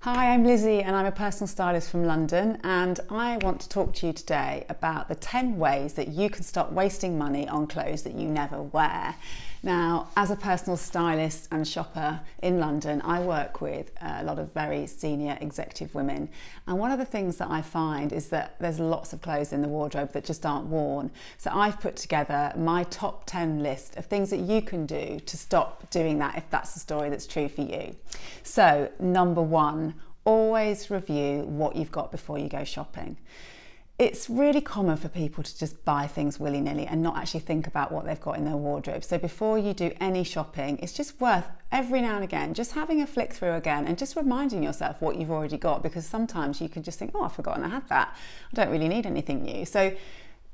Hi, I'm Lizzie and I'm a personal stylist from London, and I want to talk to you today about the 10 ways that you can stop wasting money on clothes that you never wear. Now, as a personal stylist and shopper in London, I work with a lot of very senior executive women, and one of the things that I find is that there's lots of clothes in the wardrobe that just aren't worn. So I've put together my top 10 list of things that you can do to stop doing that if that's the story that's true for you. So number one, always review what you've got before you go shopping. It's really common for people to just buy things willy-nilly and not actually think about what they've got in their wardrobe. So before you do any shopping, it's just worth every now and again just having a flick through again and just reminding yourself what you've already got, because sometimes you can just think, oh, I've forgotten I had that. I don't really need anything new. So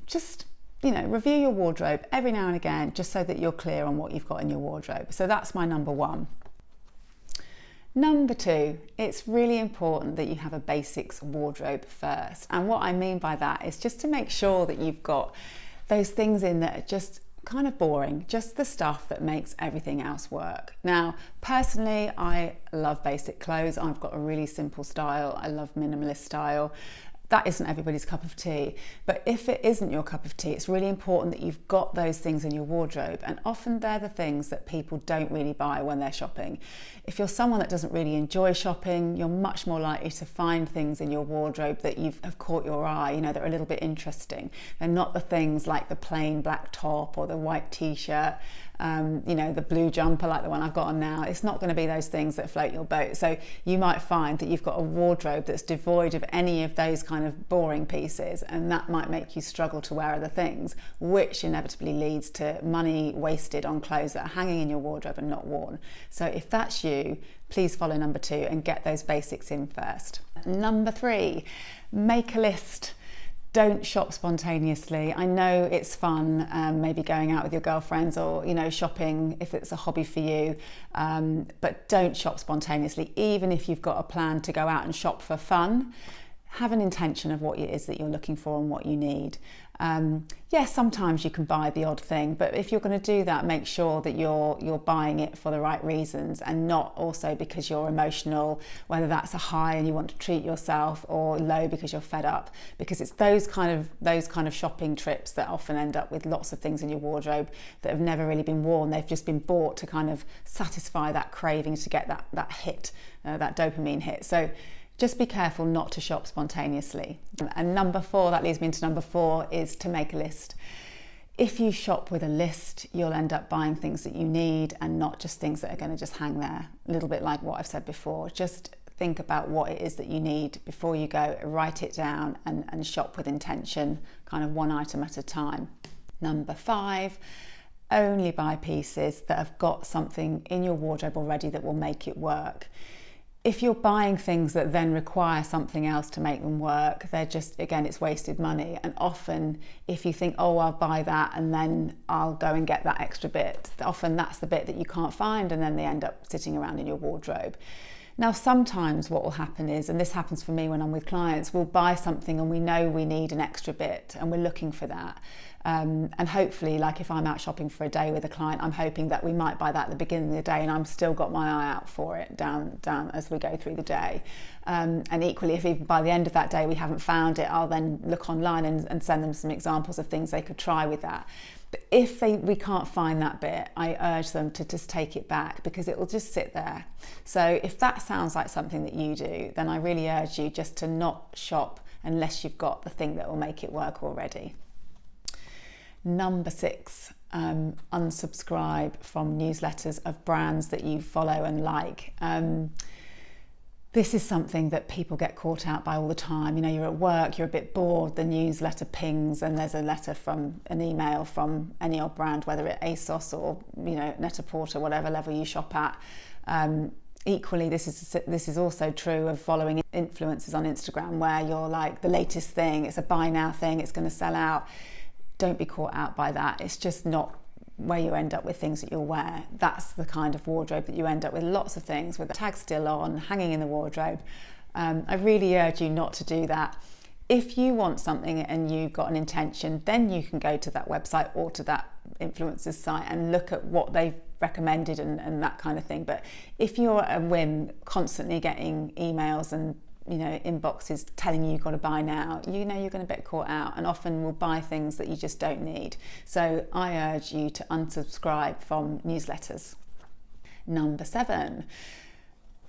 just review your wardrobe every now and again just so that you're clear on what you've got in your wardrobe. So that's my number one. Number two, it's really important that you have a basics wardrobe first. And what I mean by that is just to make sure that you've got those things in that are just kind of boring, just the stuff that makes everything else work. Now, personally, I love basic clothes. I've got a really simple style. I love minimalist style. That isn't everybody's cup of tea, but if it isn't your cup of tea, it's really important that you've got those things in your wardrobe, and often they're the things that people don't really buy when they're shopping. If you're someone that doesn't really enjoy shopping, you're much more likely to find things in your wardrobe that have caught your eye, that are a little bit interesting. They're not the things like the plain black top or the white t-shirt, the blue jumper like the one I've got on now. It's not going to be those things that float your boat. So you might find that you've got a wardrobe that's devoid of any of those kind of boring pieces, and that might make you struggle to wear other things, which inevitably leads to money wasted on clothes that are hanging in your wardrobe and not worn. So if that's you, please follow number two and get those basics in first. Number three, make a list. Don't shop spontaneously. I know it's fun, maybe going out with your girlfriends or shopping if it's a hobby for you, but don't shop spontaneously. Even if you've got a plan to go out and shop for fun, have an intention of what it is that you're looking for and what you need. Yes, sometimes you can buy the odd thing, but if you're going to do that, make sure that you're buying it for the right reasons and not also because you're emotional, whether that's a high and you want to treat yourself, or low because you're fed up, because it's those kind of shopping trips that often end up with lots of things in your wardrobe that have never really been worn. They've just been bought to kind of satisfy that craving to get that hit, that dopamine hit. So just be careful not to shop spontaneously. And number four, that leads me into number four, is to make a list. If you shop with a list, you'll end up buying things that you need and not just things that are going to just hang there. A little bit like what I've said before. Just think about what it is that you need before you go, write it down and shop with intention, kind of one item at a time. Number five, only buy pieces that have got something in your wardrobe already that will make it work. If you're buying things that then require something else to make them work, they're just, again, it's wasted money. And often if you think, oh, I'll buy that and then I'll go and get that extra bit, often that's the bit that you can't find, and then they end up sitting around in your wardrobe. Now, sometimes what will happen is, and this happens for me when I'm with clients, we'll buy something and we know we need an extra bit and we're looking for that. And hopefully, like if I'm out shopping for a day with a client, I'm hoping that we might buy that at the beginning of the day and I'm still got my eye out for it down as we go through the day. And equally, if even by the end of that day we haven't found it, I'll then look online and send them some examples of things they could try with that. But if we can't find that bit, I urge them to just take it back, because it will just sit there. So if that sounds like something that you do, then I really urge you just to not shop unless you've got the thing that will make it work already. Number six, unsubscribe from newsletters of brands that you follow and like. This is something that people get caught out by all the time. You're at work, you're a bit bored, the newsletter pings and there's an email from any old brand, whether it's ASOS or Net-a-Porter, whatever level you shop at. Equally, this is also true of following influencers on Instagram, where you're like the latest thing, it's a buy now thing, it's going to sell out. Don't be caught out by that. It's just not where you end up with things that you'll wear. That's the kind of wardrobe that you end up with, lots of things with the tag still on, hanging in the wardrobe. I really urge you not to do that. If you want something and you've got an intention, then you can go to that website or to that influencer's site and look at what they've recommended and that kind of thing. But if you're at a whim constantly getting emails and inboxes telling you you've got to buy now, you're going to get caught out, and often will buy things that you just don't need. So I urge you to unsubscribe from newsletters. Number 7,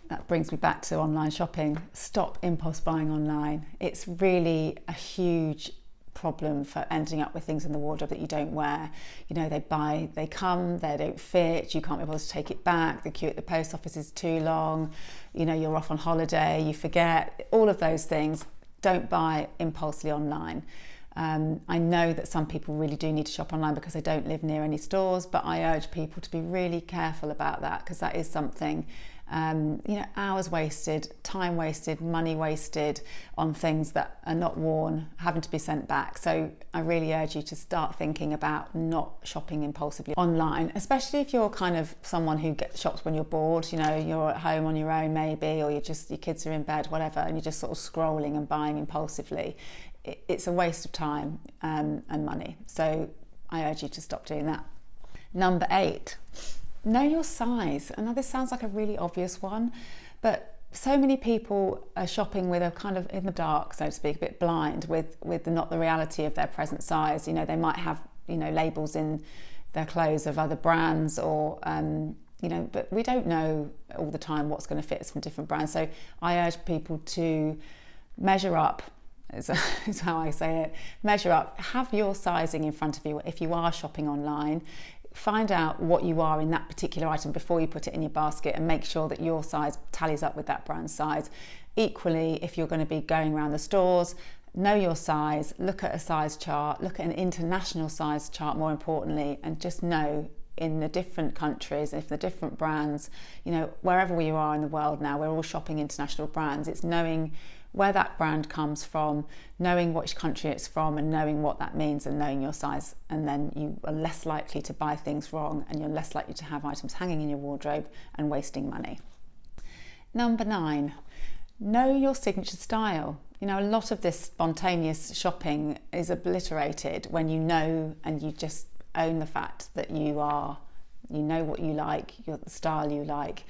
that brings me back to online shopping. Stop impulse buying online. It's really a huge problem for ending up with things in the wardrobe that you don't wear. They come, they don't fit, you can't be able to take it back, the queue at the post office is too long, you're off on holiday, you forget, all of those things. Don't buy impulsively online. I know that some people really do need to shop online because they don't live near any stores, but I urge people to be really careful about that, because that is something, hours wasted, time wasted, money wasted on things that are not worn, having to be sent back. So I really urge you to start thinking about not shopping impulsively online, especially if you're kind of someone who shops when you're bored, you're at home on your own maybe, or your kids are in bed, whatever, and you're just sort of scrolling and buying impulsively. It's a waste of time and money. So I urge you to stop doing that. Number 8, know your size. I know this sounds like a really obvious one, but so many people are shopping with a kind of in the dark, so to speak, a bit blind with not the reality of their present size. They might have, labels in their clothes of other brands or, but we don't know all the time what's going to fit us from different brands. So I urge people to measure up. Is how I say it. Measure up, have your sizing in front of you if you are shopping online. Find out what you are in that particular item before you put it in your basket, and make sure that your size tallies up with that brand size. Equally, if you're going to be going around the stores, know your size, look at a size chart, look at an international size chart more importantly, and just know in the different countries, if the different brands, wherever we are in the world now, we're all shopping international brands. It's knowing where that brand comes from, knowing which country it's from, and knowing what that means, and knowing your size. And then you are less likely to buy things wrong, and you're less likely to have items hanging in your wardrobe and wasting money. Number 9, know your signature style. A lot of this spontaneous shopping is obliterated when you know and you just own the fact that you know what you like, the style you like.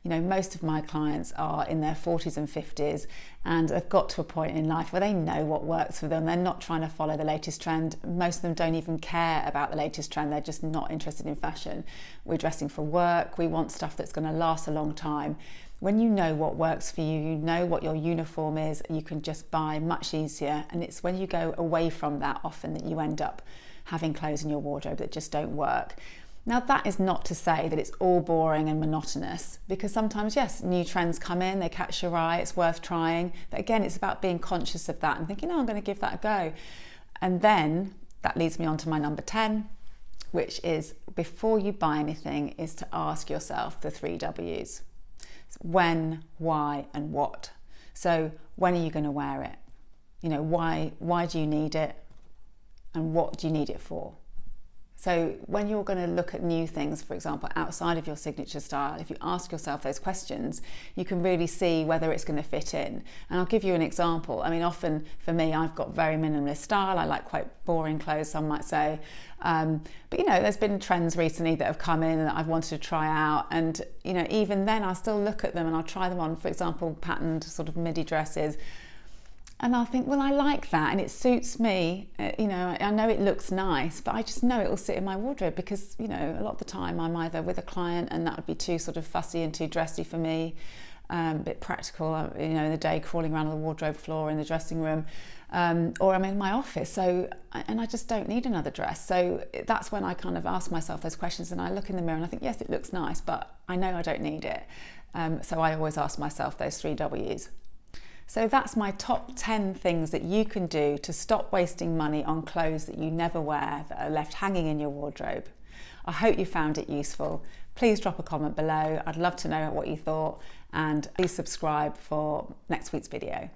Most of my clients are in their 40s and 50s and have got to a point in life where they know what works for them. They're not trying to follow the latest trend. Most of them don't even care about the latest trend. They're just not interested in fashion. We're dressing for work. We want stuff that's going to last a long time. When you know what works for you, you know what your uniform is, you can just buy much easier. And it's when you go away from that often that you end up having clothes in your wardrobe that just don't work. Now, that is not to say that it's all boring and monotonous, because sometimes, yes, new trends come in, they catch your eye, it's worth trying. But again, it's about being conscious of that and thinking, I'm going to give that a go. And then that leads me on to my number 10, which is, before you buy anything, is to ask yourself the 3 W's. When, why, and what. So when are you going to wear it? Why do you need it? And what do you need it for? So when you're going to look at new things, for example, outside of your signature style, if you ask yourself those questions, you can really see whether it's going to fit in. And I'll give you an example. Often for me, I've got very minimalist style. I like quite boring clothes, some might say. But there's been trends recently that have come in and that I've wanted to try out. And, even then I'll still look at them and I'll try them on, for example, patterned sort of midi dresses. And I'll think, well, I like that and it suits me. I know it looks nice, but I just know it will sit in my wardrobe because, a lot of the time I'm either with a client and that would be too sort of fussy and too dressy for me, a bit practical, in the day crawling around on the wardrobe floor in the dressing room, or I'm in my office. And I just don't need another dress. So that's when I kind of ask myself those questions and I look in the mirror and I think, yes, it looks nice, but I know I don't need it. So I always ask myself those 3 W's. So that's my top 10 things that you can do to stop wasting money on clothes that you never wear, that are left hanging in your wardrobe. I hope you found it useful. Please drop a comment below. I'd love to know what you thought, and please subscribe for next week's video.